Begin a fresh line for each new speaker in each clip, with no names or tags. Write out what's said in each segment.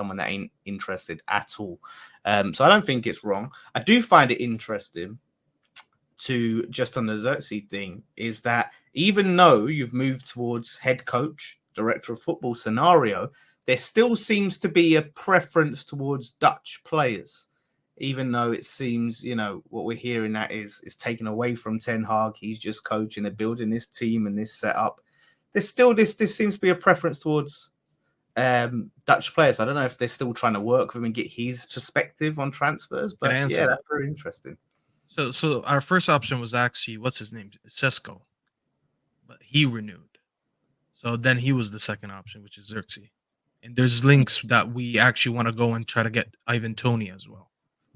someone that ain't interested at all. So I don't think it's wrong. I do find it interesting to just on the Xerxes thing is that even though you've moved towards head coach, director of football scenario, there still seems to be a preference towards Dutch players, even though it seems, you know, what we're hearing that is taken away from Ten Hag. He's just coaching, they're building this team and this setup. There's still this seems to be a preference towards Dutch players. I don't know if they're still trying to work with him and get his perspective on transfers, but yeah, that's very interesting.
So our first option was actually, what's his name? Sesko. But he renewed. So then he was the second option, which is Xerxes. And there's links that we actually want to go and try to get Ivan Toney as well.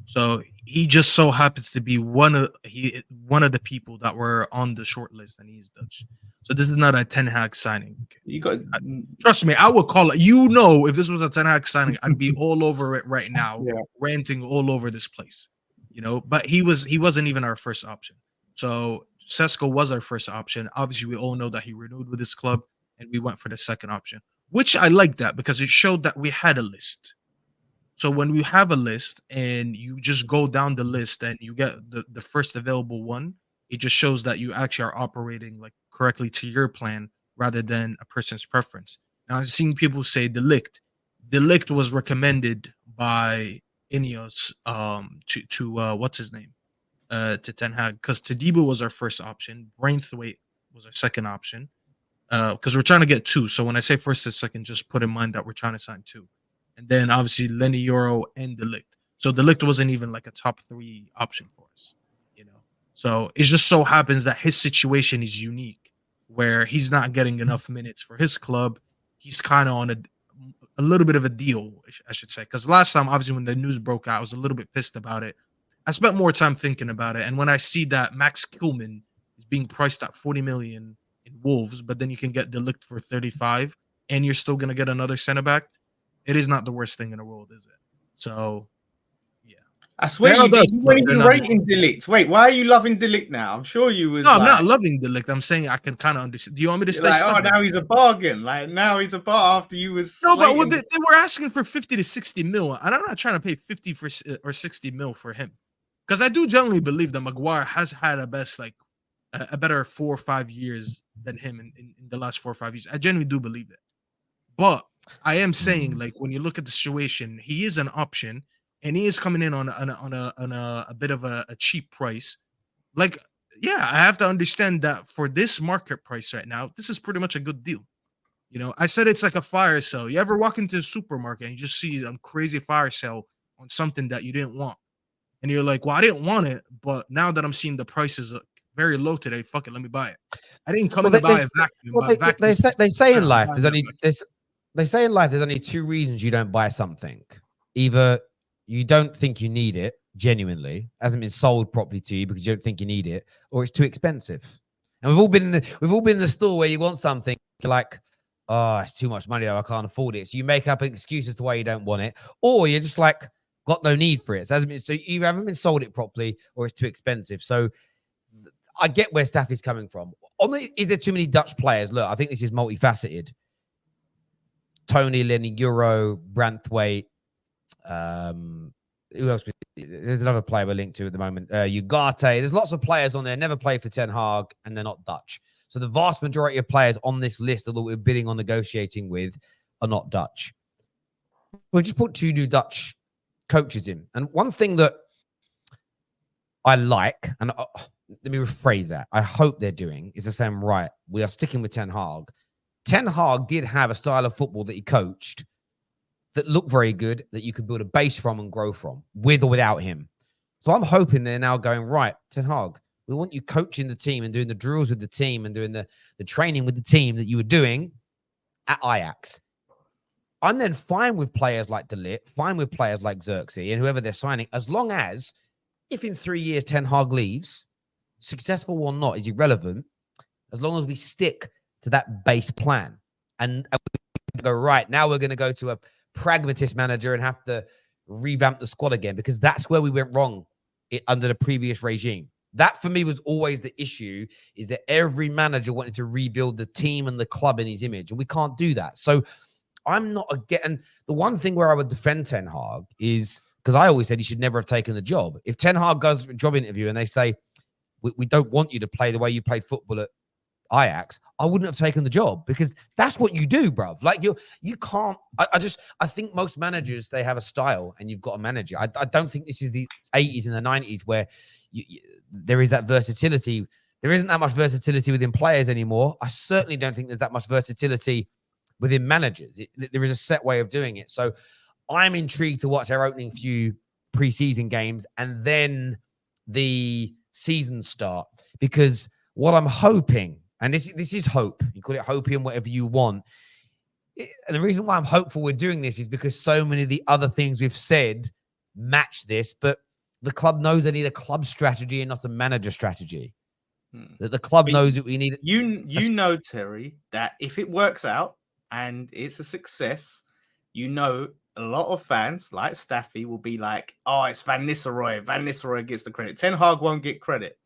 So he just so happens to be one of the people that were on the short list, and he's Dutch. So this is not a Ten Hag signing.
You got
trust me, I would call it. You know, if this was a Ten Hag signing, I'd be all over it right now, ranting all over this place. You know, but he wasn't even our first option. So Sesko was our first option. Obviously, we all know that he renewed with his club, and we went for the second option, which I like that because it showed that we had a list. So when we have a list and you just go down the list and you get the first available one, it just shows that you actually are operating like correctly to your plan rather than a person's preference. Now I've seen people say De Ligt. De Ligt was recommended by Ineos to what's his name? To Ten Hag, because Tadibo was our first option, Braithwaite was our second option. Because we're trying to get two. So when I say first and second, just put in mind that we're trying to sign two. And then obviously Lenny Euro and De Ligt. So De Ligt wasn't even like a top 3 option for us, you know. So it just so happens that his situation is unique, where he's not getting enough minutes for his club. He's kind of on a little bit of a deal, I should say. Because last time, obviously, when the news broke out, I was a little bit pissed about it. I spent more time thinking about it. And when I see that Max Kilman is being priced at 40 million in Wolves, but then you can get De Ligt for 35, and you're still going to get another center back, it is not the worst thing in the world, is it? So, yeah.
I swear you weren't even rating De Ligt. Wait, why are you loving De Ligt now? I'm sure you was.
No, I'm not loving De Ligt. I'm saying I can kind of understand. Do you want me to stay?
Like, now he's a bargain. Like now he's a bar after you was.
No, but they were asking for 50 to 60 mil, and I'm not trying to pay 50 or 60 mil for him, because I do generally believe that Maguire has had a better 4 or 5 years than him in the last 4 or 5 years. I genuinely do believe it, but I am saying, like, when you look at the situation, he is an option, and he is coming in on a bit of a cheap price. Like, yeah, I have to understand that for this market price right now, this is pretty much a good deal. You know, I said it's like a fire sale. You ever walk into a supermarket and you just see a crazy fire sale on something that you didn't want, and you're like, well, I didn't want it, but now that I'm seeing the prices very low today, fuck it, let me buy it. I didn't come in to buy a vacuum.
They say in life there's only They say in life there's only 2 reasons you don't buy something. Either you don't think you need it genuinely, hasn't been sold properly to you because you don't think you need it, or it's too expensive. And we've all been in the store where you want something, you're like, oh, it's too much money, I can't afford it. So you make up an excuse as to why you don't want it, or you're just like, got no need for it. So you haven't been sold it properly, or it's too expensive. So I get where Staff is coming from. Is there too many Dutch players? Look, I think this is multifaceted. Tony, Lenny, Euro, Branthwaite. Who else? There's another player we're linked to at the moment. Ugarte. There's lots of players on there, never played for Ten Hag, and they're not Dutch. So the vast majority of players on this list that we're bidding on negotiating with are not Dutch. We'll just put 2 new Dutch coaches in. And one thing that I like, and let me rephrase that, I hope they're doing, is they're saying, right, we are sticking with Ten Hag. Ten Hag did have a style of football that he coached that looked very good, that you could build a base from and grow from, with or without him. So I'm hoping they're now going, right, Ten Hag, we want you coaching the team and doing the drills with the team and doing the training with the team that you were doing at Ajax. I'm then fine with players like De Ligt, fine with players like Xerxes and whoever they're signing, as long as, if in 3 years Ten Hag leaves, successful or not is irrelevant, as long as we stick to that base plan. And we go, right, now we're going to go to a pragmatist manager and have to revamp the squad again, because that's where we went wrong under the previous regime. That, for me, was always the issue, is that every manager wanted to rebuild the team and the club in his image, and we can't do that. So I'm not and the one thing where I would defend Ten Hag is because I always said he should never have taken the job. If Ten Hag goes for a job interview and they say, we don't want you to play the way you played football at Ajax, I wouldn't have taken the job because that's what you do, bruv. Like you can't. I think most managers, they have a style, and you've got a manager. I don't think this is the 80s and the 90s where there is that versatility. There isn't that much versatility within players anymore. I certainly don't think there's that much versatility within managers. There is a set way of doing it. So I'm intrigued to watch our opening few preseason games and then the season start, because what I'm hoping, and this is hope, you call it hopium, whatever you want. And the reason why I'm hopeful we're doing this is because so many of the other things we've said match this, but the club knows they need a club strategy and not a manager strategy. That the club knows that we need.
You know, Terry, that if it works out and it's a success, you know, a lot of fans like Staffy will be like, "Oh, it's Van Nistelrooy. Van Nistelrooy gets the credit. Ten Hag won't get credit."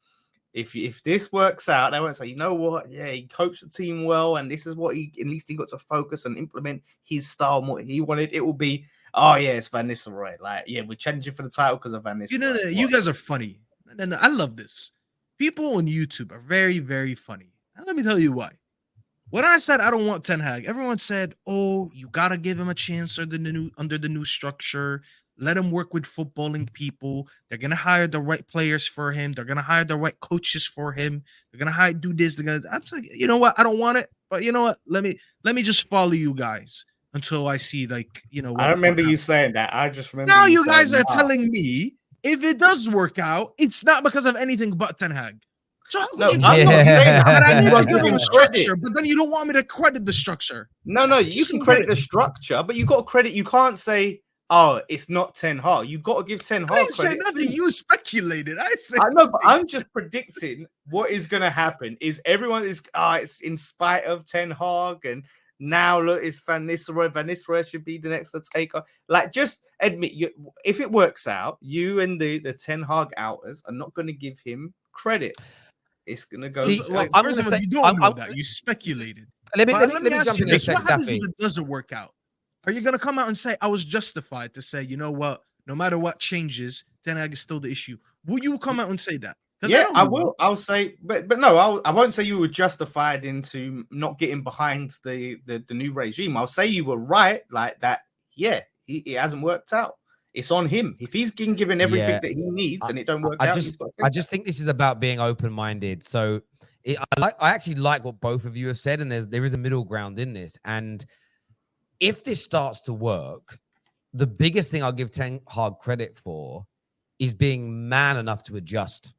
If this works out, they won't say, "You know what? Yeah, he coached the team well, and this is what at least he got to focus and implement his style and what he wanted." It will be, "Oh yeah, it's Van Nistelrooy. Like, yeah, we're challenging for the title because of Van Nistelrooy."
You guys are funny, and I love this. People on YouTube are very, very funny. And let me tell you why. When I said I don't want Ten Hag, everyone said, "Oh, you gotta give him a chance under the new structure. Let him work with footballing people. They're gonna hire the right players for him. They're gonna hire the right coaches for him. They're gonna do this. I'm like, you know what? I don't want it, but you know what? Let me just follow you guys until I see, like, you know what."
I remember you saying that. I just remember
now you guys are telling me if it does work out, it's not because of anything but Ten Hag. So how could you?
I'm not saying that.
But I need to give him a structure, but then you don't want me to credit the structure.
No, you can credit the structure, but you got to credit. You can't say, "Oh, it's not Ten Hag." You got to give Ten Hag
I didn't say
credit.
nothing. You speculated. I
know, but I'm just predicting what is going to happen. Is everyone is it's in spite of Ten Hag, and now look, it's Van Nistelrooy. Van Nistelrooy should be the next to take on. Like, just admit, if it works out, you and the Ten Hag outers are not going to give him credit. It's going to go.
First of all, you don't know that. You speculated.
Let me
ask you this. What happens if it doesn't work out? Are you going to come out and say, "I was justified to say, you know what, no matter what changes, Ten Hag is still the issue"? Will you come out and say that?
Yeah, I will. I'll say, but no, I won't say you were justified into not getting behind the new regime. I'll say you were right, like that. Yeah, it hasn't worked out. It's on him. If he's been given everything that he needs and it don't work out,
I just think this is about being open-minded. So I actually like what both of you have said, and there is a middle ground in this. And if this starts to work, the biggest thing I'll give Ten Hag credit for is being man enough to adjust.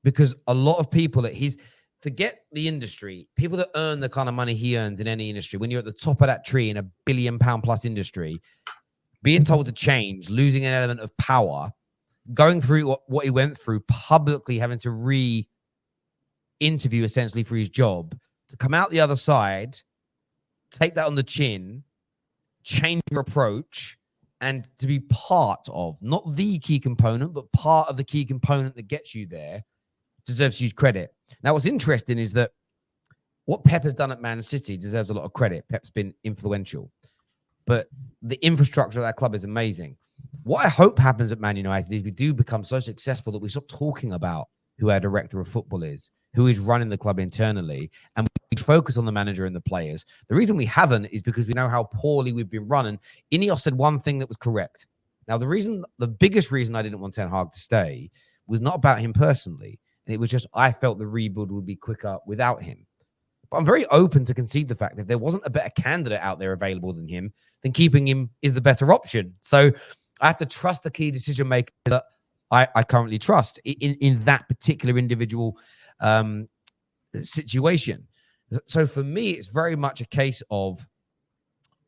Because a lot of people forget the industry, people that earn the kind of money he earns in any industry, when you're at the top of that tree in £1 billion plus industry, being told to change, losing an element of power, going through what he went through, publicly having to re-interview essentially for his job, to come out the other side, take that on the chin, change your approach, and to be part of, not the key component, but part of the key component that gets you there, deserves huge credit. Now, what's interesting is that what Pep has done at Man City deserves a lot of credit. Pep's been influential. But the infrastructure of that club is amazing. What I hope happens at Man United is we do become so successful that we stop talking about who our director of football is, who is running the club internally, and we focus on the manager and the players. The reason we haven't is because we know how poorly we've been running. Ineos said one thing that was correct. Now, the biggest reason I didn't want Ten Hag to stay was not about him personally. And it was just, I felt the rebuild would be quicker without him. But I'm very open to concede the fact that if there wasn't a better candidate out there available than him, then keeping him is the better option. So I have to trust the key decision maker that I currently trust in that particular individual situation. So for me, it's very much a case of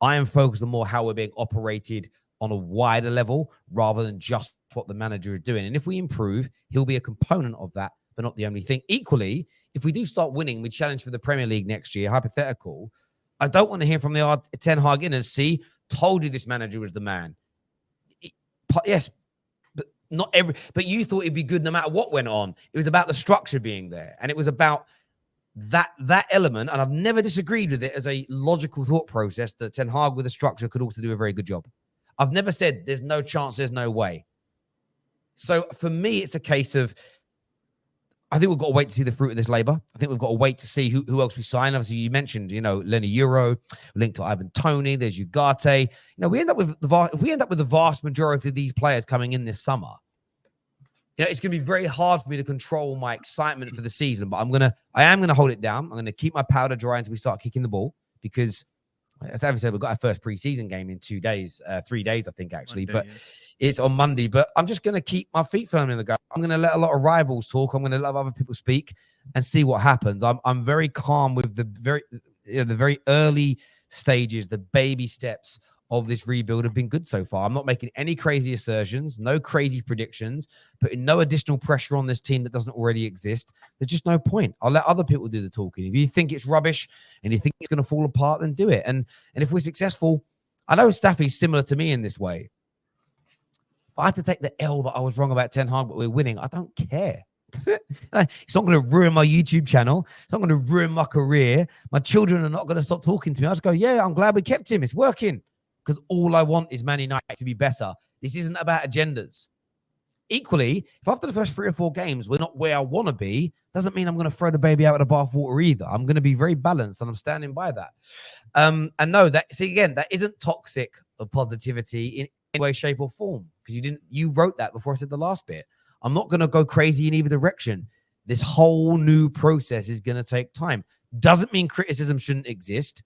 I am focused on more how we're being operated on a wider level rather than just what the manager is doing. And if we improve, he'll be a component of that, but not the only thing. Equally, if we do start winning, we challenge for the Premier League next year, hypothetical, I don't want to hear from the Ten Hag inners, "See, told you this manager was the man." Yes, but not every. But you thought it'd be good no matter what went on. It was about the structure being there, and it was about that element, and I've never disagreed with it as a logical thought process, that Ten Hag with a structure could also do a very good job. I've never said there's no chance, there's no way. So for me, it's a case of, I think we've got to wait to see the fruit of this labor. I think we've got to wait to see who else we sign. Obviously, you mentioned, Lenny Euro, linked to Ivan Toney. There's Ugarte. We end up with the vast majority of these players coming in this summer. It's going to be very hard for me to control my excitement for the season, but I am gonna hold it down. I'm going to keep my powder dry until we start kicking the ball, because, as Evan said, we've got our first preseason game in 2 days, 3 days, I think, actually. Monday, but it's on Monday. But I'm just going to keep my feet firm in the ground. I'm going to let a lot of rivals talk. I'm going to let other people speak and see what happens. I'm very calm with the very early stages. The baby steps of this rebuild have been good so far. I'm not making any crazy assertions, no crazy predictions, putting no additional pressure on this team that doesn't already exist. There's just no point. I'll let other people do the talking. If you think it's rubbish and you think it's going to fall apart, then do it. And if we're successful, I know Staffy's similar to me in this way. If I had to take the L that I was wrong about Ten Hag, but we're winning, I don't care. It's not going to ruin my YouTube channel. It's not going to ruin my career. My children are not going to stop talking to me. I just go, yeah, I'm glad we kept him. It's working. Because all I want is Man United to be better. This isn't about agendas. Equally, if after the first 3 or 4 games we're not where I want to be, doesn't mean I'm going to throw the baby out of the bathwater either. I'm going to be very balanced, and I'm standing by that. And no, that isn't toxic or positivity in any way, shape, or form. Because you wrote that before I said the last bit. I'm not going to go crazy in either direction. This whole new process is going to take time. Doesn't mean criticism shouldn't exist.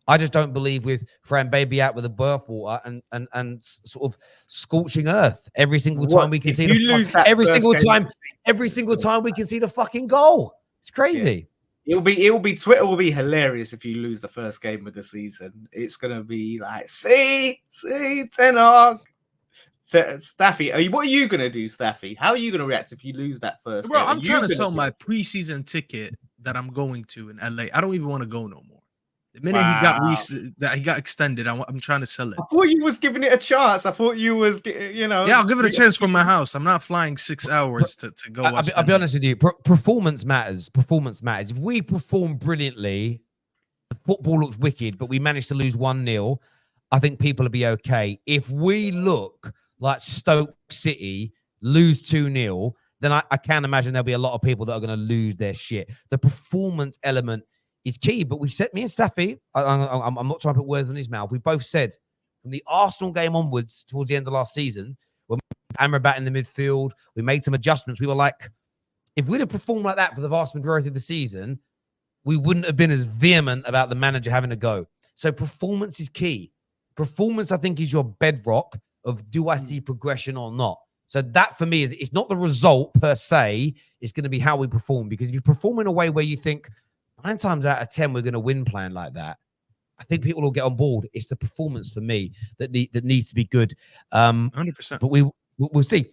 I just don't believe with throwing baby out with the bathwater and sort of scorching earth every single time we can see every single time we can see the fucking goal. It's crazy.
Yeah. It'll be Twitter will be hilarious if you lose the first game of the season. It's gonna be like, see, Ten Hag. Staffy, what are you gonna do, Staffy? How are you gonna react if you lose that first game?
I'm trying to sell my preseason ticket that I'm going to in LA. I don't even want to go no more. The minute he got extended, I'm trying to sell it.
I thought you was giving it a chance. I thought you was,
Yeah, I'll give it a chance from my house. I'm not flying 6 hours to go.
I'll be honest with you. Performance matters. Performance matters. If we perform brilliantly, the football looks wicked, but we manage to lose 1-0, I think people will be okay. If we look like Stoke City, lose 2-0, then I can imagine there'll be a lot of people that are going to lose their shit. The performance element is key, but me and Staffy, I'm not trying to put words in his mouth. We both said from the Arsenal game onwards towards the end of last season, when we put Amrabat in the midfield, we made some adjustments. We were like, if we'd have performed like that for the vast majority of the season, we wouldn't have been as vehement about the manager having to go. So performance is key. Performance, I think, is your bedrock of do I see progression or not. So that for me it's not the result per se. It's going to be how we perform, because if you perform in a way where you think 9 times out of 10 we're going to win playing like that, I think people will get on board. It's the performance for me that needs to be good.
100%.
But we'll see.